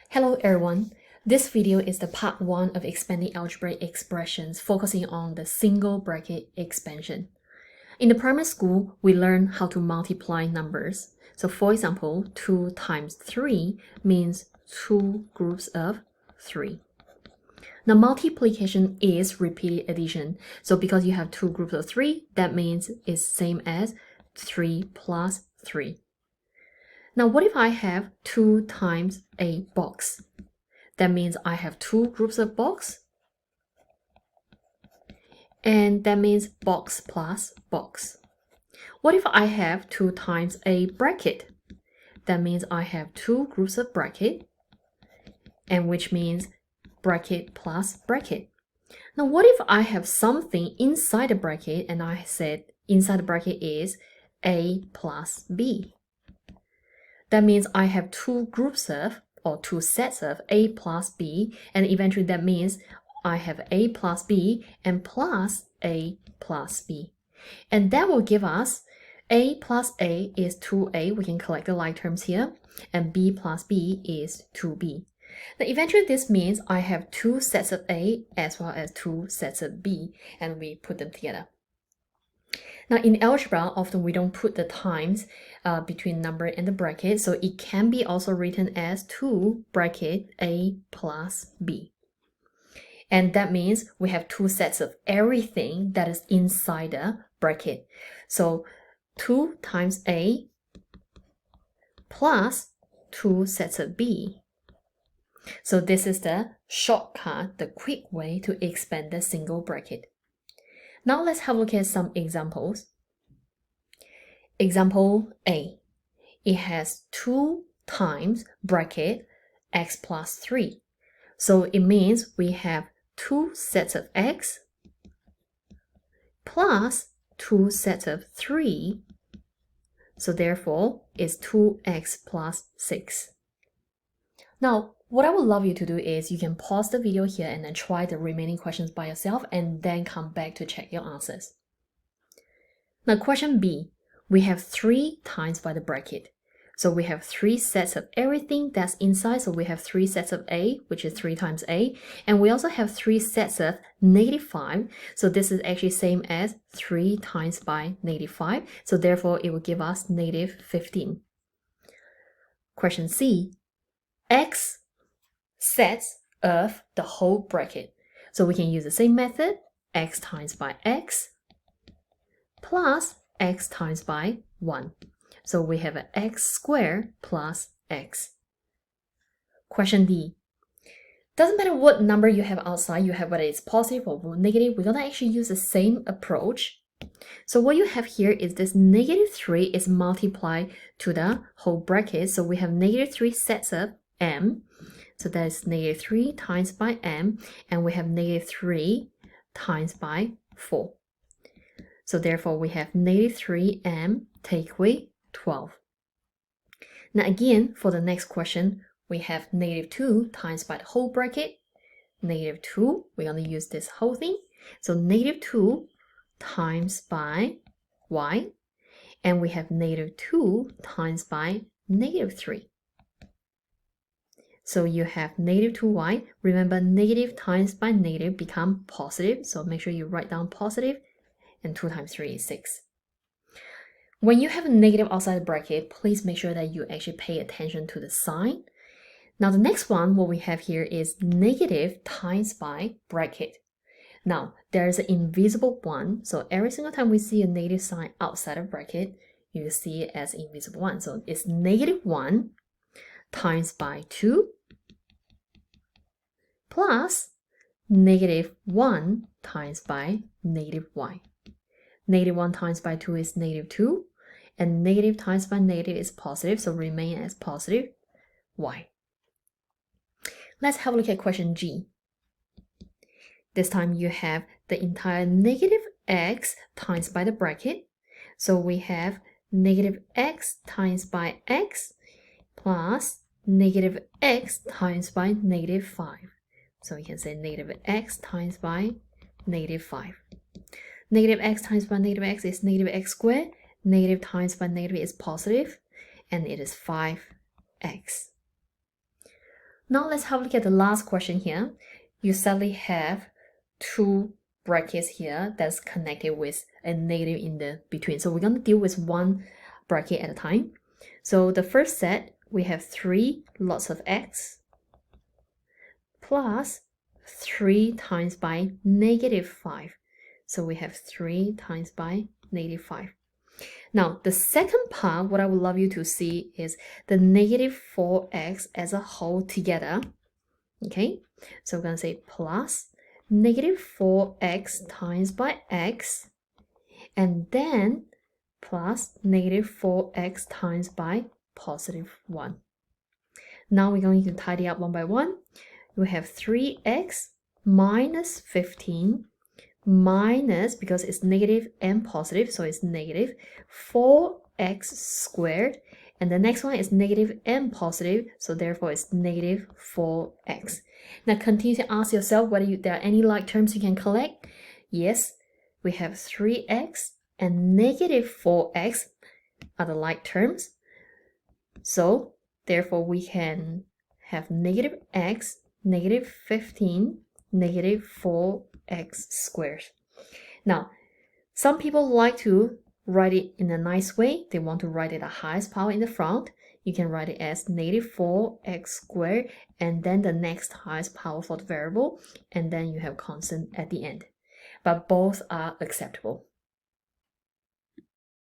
Hello everyone. This video is the part 1 of expanding algebraic expressions focusing on the single bracket expansion. In the primary school, we learn how to multiply numbers. So for example, 2 times 3 means 2 groups of 3. Now multiplication is repeated addition. So because you have 2 groups of 3, that means it's same as 3 plus 3. Now, what if I have 2 times a box? That means I have 2 groups of box. And that means box plus box. What if I have 2 times a bracket? That means I have 2 groups of bracket, and which means bracket plus bracket. Now, what if I have something inside the bracket and I said inside the bracket is A plus B? That means I have 2 groups of, or 2 sets of A plus B, and eventually that means I have A plus B and plus A plus B. And that will give us A plus A is 2A, we can collect the like terms here, and B plus B is 2B. Now eventually this means I have 2 sets of A as well as 2 sets of B, and we put them together. Now in algebra, often we don't put the times between number and the bracket, so it can be also written as 2 bracket A plus B. And that means we have 2 sets of everything that is inside the bracket. So 2 times A plus 2 sets of B. So this is the shortcut, the quick way to expand the single bracket. Now let's have a look at some examples. Example A. It has 2 times bracket x plus 3. So it means we have 2 sets of x plus 2 sets of 3. So therefore, it's 2x plus 6. Now, what I would love you to do is you can pause the video here and then try the remaining questions by yourself and then come back to check your answers. Now, question B, we have 3 times by the bracket. So we have 3 sets of everything that's inside. So we have 3 sets of A, which is 3 times A. And we also have 3 sets of -5. So this is actually same as 3 times by -5. So therefore, it will give us -15. Question C, X sets of the whole bracket. So we can use the same method, x times by x plus x times by 1. So we have an x squared plus x. Question D. Doesn't matter what number you have outside, you have whether it's positive or negative, we're going to actually use the same approach. So what you have here is this -3 is multiplied to the whole bracket. So we have -3 sets of m. So that is -3 times by m, and we have -3 times by 4. So therefore we have -3m take away 12. Now again, for the next question, we have -2 times by the whole bracket. -2, we're going to use this whole thing. So -2 times by y, and we have -2 times by -3. So you have -2y. Remember, negative times by negative become positive. So make sure you write down positive, and 2 times 3 is 6. When you have a negative outside the bracket, please make sure that you actually pay attention to the sign. Now the next one, what we have here is negative times by bracket. Now, there's an invisible one. So every single time we see a negative sign outside of bracket, you see it as invisible one. So it's -1 times by 2 plus -1 times by -y. -1 times by 2 is -2, and negative times by negative is positive, so remain as positive y. Let's have a look at question G. This time you have the entire -x times by the bracket. So we have -x times by x plus -x times by -5. So we can say -x times by -5. -x times by -x is -x squared. Negative times by negative is positive, and it is 5x. Now let's have a look at the last question here. You sadly have two brackets here that's connected with a negative in the between. So we're going to deal with one bracket at a time. So the first set, we have 3 lots of x plus 3 times by negative 5. So we have 3 times by negative 5. Now, the second part, what I would love you to see is the negative 4x as a whole together. Okay, so we're going to say plus negative 4x times by x, and then plus negative 4x times by positive 1. Now we're going to tidy up one by one. We have 3x minus 15 minus, because it's negative and positive, so it's negative 4x squared, and the next one is negative and positive, so therefore it's negative 4x. Now continue to ask yourself whether there are any like terms you can collect. Yes, we have 3x and negative 4x are the like terms, so therefore we can have negative x, negative 15, negative 4x squared. Now, some people like to write it in a nice way. They want to write it the highest power in the front. You can write it as negative 4x squared and then the next highest power for the variable, and then you have constant at the end. But both are acceptable.